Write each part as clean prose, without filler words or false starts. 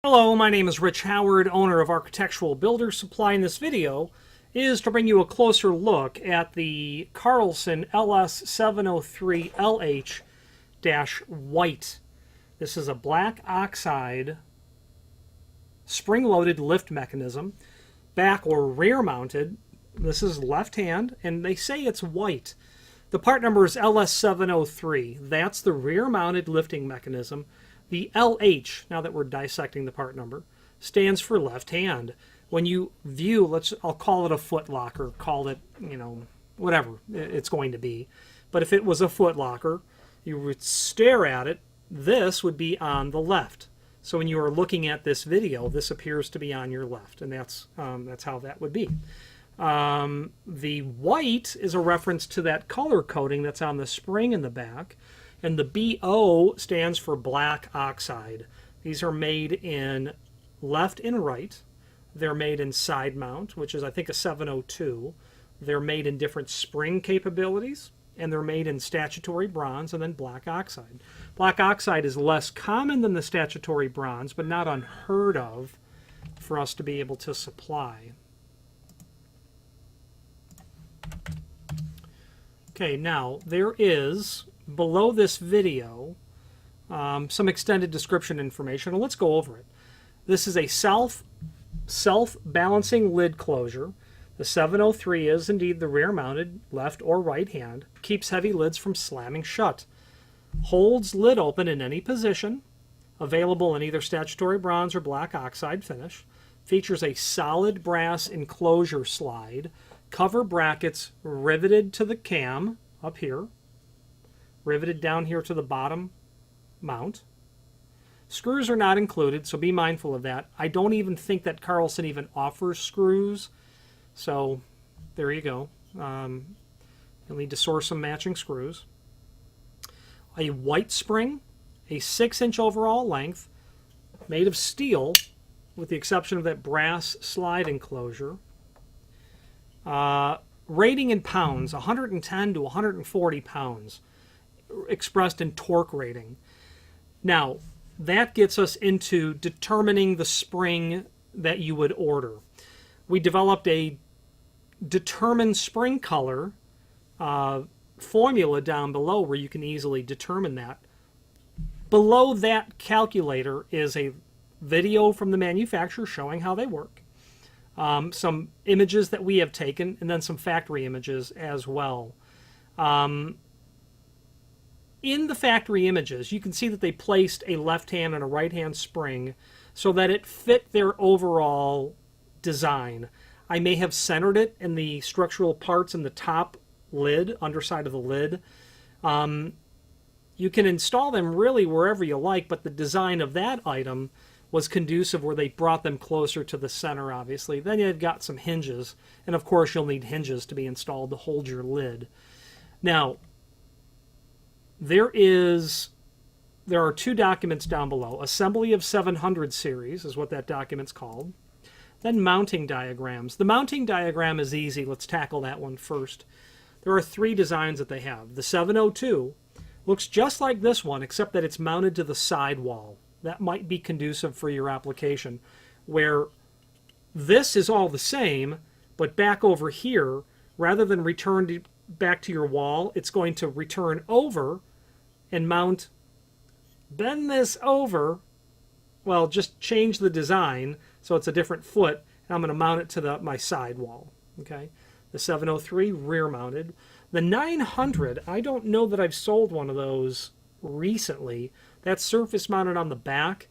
Hello, my name is Rich Howard, owner of Architectural Builder Supply, and this video is to bring you a closer look at the Carlson LS703LH-white. This is a black oxide spring-loaded lift mechanism, back or rear mounted. This is left hand, and they say it's white. The part number is LS703. That's the rear mounted lifting mechanism. The LH, now that we're dissecting the part number, stands for left hand. When you view, I'll call it a foot locker, call it, whatever it's going to be. But if it was a foot locker, you would stare at it, this would be on the left. So when you are looking at this video, this appears to be on your left, and that's how that would be. The white is a reference to that color coding that's on the spring in the back. And the BO stands for black oxide. These are made in left and right. They're made in side mount, which is I think a 702. They're made in different spring capabilities, and they're made in statutory bronze and then black oxide. Black oxide is less common than the statutory bronze, but not unheard of for us to be able to supply. Okay, now there is, below this video, some extended description information, and let's go over it. This is a self-balancing lid closure. The 703 is indeed the rear-mounted left or right hand. Keeps heavy lids from slamming shut. Holds lid open in any position. Available in either statutory bronze or black oxide finish. Features a solid brass enclosure slide. Cover brackets riveted to the cam up here. Riveted down here to the bottom mount. Screws are not included, so be mindful of that. I don't even think that Carlson even offers screws, so there you go. You'll need to source some matching screws. A white spring, a 6-inch overall length, made of steel, with the exception of that brass slide enclosure. Rating in pounds, 110 to 140 pounds. Expressed in torque rating. Now, that gets us into determining the spring that you would order. We developed a determine spring color formula down below where you can easily determine that. Below that calculator is a video from the manufacturer showing how they work. Some images that we have taken, and then some factory images as well. In the factory images, you can see that they placed a left hand and a right hand spring so that it fit their overall design. I may have centered it in the structural parts in the top lid, underside of the lid. You can install them really wherever you like, but the design of that item was conducive where they brought them closer to the center, obviously. Then you've got some hinges, and of course you'll need hinges to be installed to hold your lid. Now, there are two documents down below. Assembly of 700 series is what that document's called. Then mounting diagrams. The mounting diagram is easy. Let's tackle that one first. There are three designs that they have. The 702 looks just like this one, except that it's mounted to the side wall. That might be conducive for your application, where this is all the same, but back over here, rather than return back to your wall, it's going to return over and bend this over, well, just change the design so it's a different foot, and I'm going to mount it to my side wall. Okay, the 703 rear mounted. The 900, I don't know that I've sold one of those recently. That's surface mounted on the back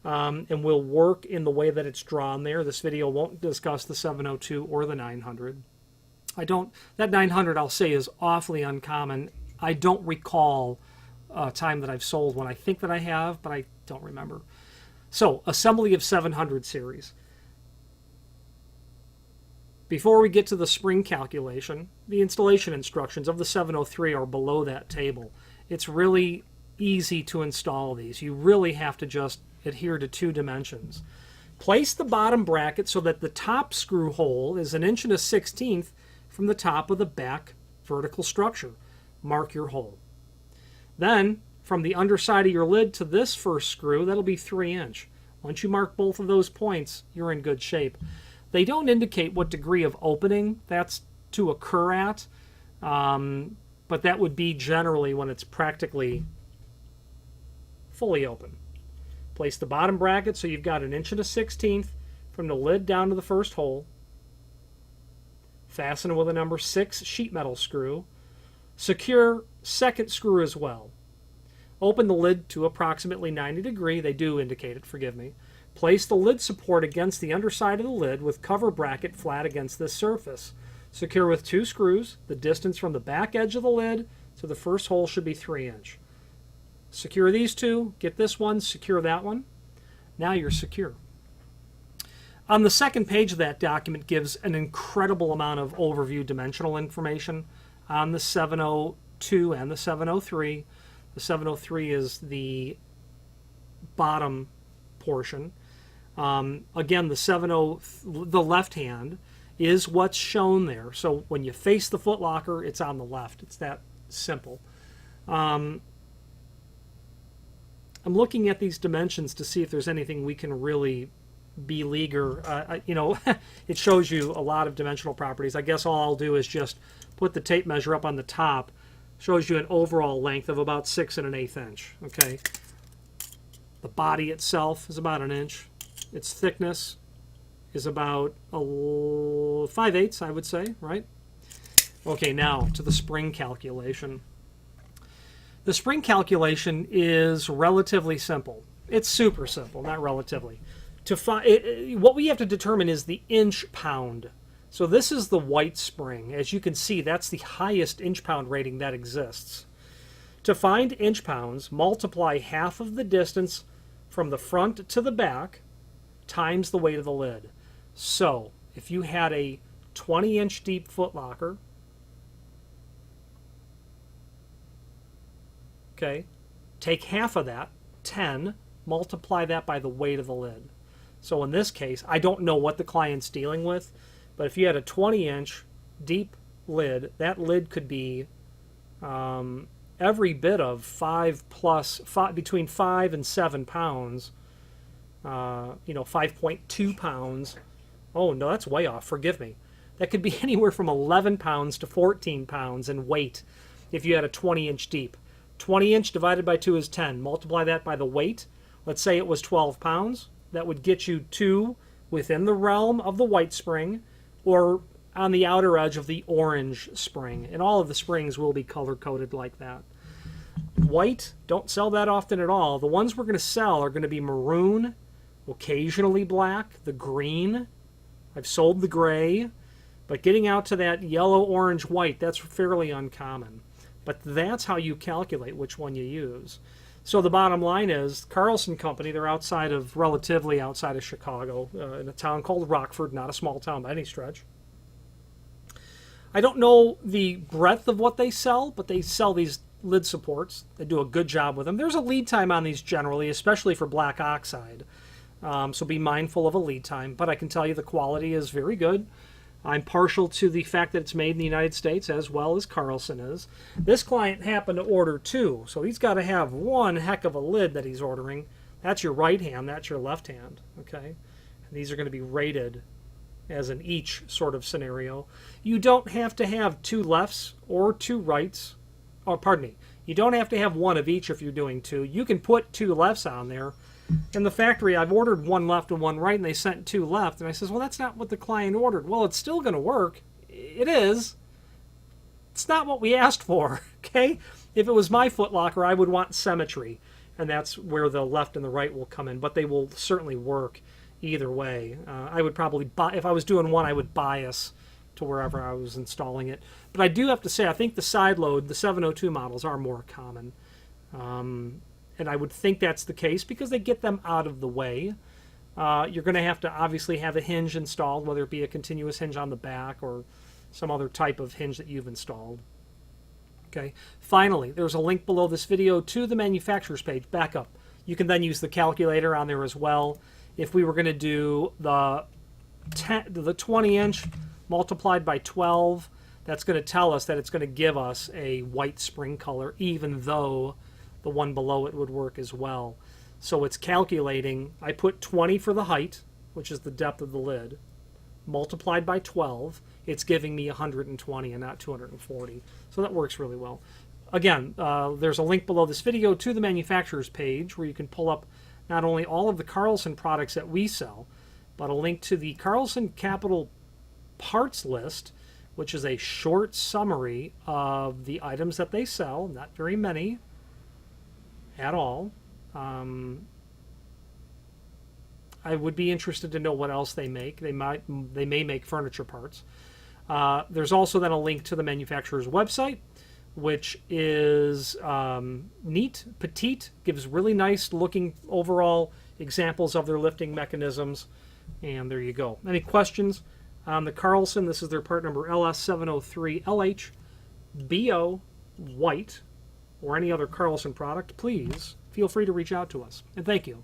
and will work in the way that it's drawn there. This video won't discuss the 702 or the 900. That 900 I'll say is awfully uncommon. I don't recall a time that I've sold one. I think that I have, but I don't remember. So, assembly of 700 series. Before we get to the spring calculation, the installation instructions of the 703 are below that table. It's really easy to install these. You really have to just adhere to two dimensions. Place the bottom bracket so that the top screw hole is 1 1/16 from the top of the back vertical structure. Mark your hole. Then, from the underside of your lid to this first screw, that'll be 3 inch. Once you mark both of those points, you're in good shape. They don't indicate what degree of opening that's to occur at, but that would be generally when it's practically fully open. Place the bottom bracket so you've got 1 1/16 from the lid down to the first hole. Fasten with a number 6 sheet metal screw. Secure second screw as well. Open the lid to approximately 90 degrees. They do indicate it, forgive me. Place the lid support against the underside of the lid with cover bracket flat against this surface. Secure with 2 screws. The distance from the back edge of the lid to the first hole should be 3 inch. Secure these two, get this one, secure that one. Now you're secure. On the second page of that document gives an incredible amount of overview dimensional information on the 702 and the 703. The 703 is the bottom portion. Again, the left hand is what's shown there. So when you face the footlocker, it's on the left. It's that simple. I'm looking at these dimensions to see if there's anything we can really beleaguer. It shows you a lot of dimensional properties. I guess all I'll do is just put the tape measure up on the top. Shows you an overall length of about 6 1/8 inch. Okay. The body itself is about 1 inch. Its thickness is about 5/8, I would say, right? Okay, now to the spring calculation. The spring calculation is relatively simple. It's super simple, not relatively. What we have to determine is the inch-pound. So this is the white spring. As you can see, that's the highest inch-pound rating that exists. To find inch-pounds, multiply half of the distance from the front to the back times the weight of the lid. So if you had a 20-inch deep footlocker, okay, take half of that, 10, multiply that by the weight of the lid. So in this case, I don't know what the client's dealing with, but if you had a 20-inch deep lid, that lid could be every bit of between 5 and 7 pounds, 5.2 pounds. Oh, no, that's way off. Forgive me. That could be anywhere from 11 pounds to 14 pounds in weight if you had a 20-inch deep. 20-inch divided by 2 is 10. Multiply that by the weight. Let's say it was 12 pounds. That would get you 2 within the realm of the white spring or on the outer edge of the orange spring. And all of the springs will be color-coded like that. White, don't sell that often at all. The ones we're going to sell are going to be maroon, occasionally black, the green. I've sold the gray. But getting out to that yellow, orange, white, that's fairly uncommon. But that's how you calculate which one you use. So the bottom line is, Carlson Company, they're relatively outside of Chicago, in a town called Rockford, not a small town by any stretch. I don't know the breadth of what they sell, but they sell these lid supports. They do a good job with them. There's a lead time on these generally, especially for black oxide. So be mindful of a lead time. But I can tell you the quality is very good. I'm partial to the fact that it's made in the United States as well as Carlson is. This client happened to order 2, so he's got to have one heck of a lid that he's ordering. That's your right hand, that's your left hand, okay? And these are going to be rated as an each sort of scenario. You don't have to have 2 lefts or 2 rights. Oh, pardon me. You don't have to have 1 of each if you're doing 2. You can put 2 lefts on there. In the factory, I've ordered 1 left and 1 right, and they sent 2 left. And I says, well, that's not what the client ordered. Well, it's still going to work. It is. It's not what we asked for, okay? If it was my footlocker, I would want symmetry, and that's where the left and the right will come in. But they will certainly work either way. I would probably, if I was doing one, I would bias to wherever I was installing it. But I do have to say, I think the side load, the 702 models, are more common. And I would think that's the case because they get them out of the way. You're going to have to obviously have a hinge installed, whether it be a continuous hinge on the back or some other type of hinge that you've installed. Okay. Finally, there's a link below this video to the manufacturer's page. Back up. You can then use the calculator on there as well. If we were going to do the 20-inch multiplied by 12, that's going to tell us that it's going to give us a white spring color, even though the one below it would work as well. So it's calculating, I put 20 for the height, which is the depth of the lid, multiplied by 12, it's giving me 120 and not 240. So that works really well. Again, there's a link below this video to the manufacturer's page where you can pull up not only all of the Carlson products that we sell, but a link to the Carlson Capital parts list, which is a short summary of the items that they sell, not very many at all. I would be interested to know what else they make. They may make furniture parts. There's also then a link to the manufacturer's website, which is neat, petite, gives really nice looking overall examples of their lifting mechanisms. And there you go. Any questions on the Carlson? This is their part number LS703LH, BO, white, or any other Carlson product. Please feel free to reach out to us. And thank you.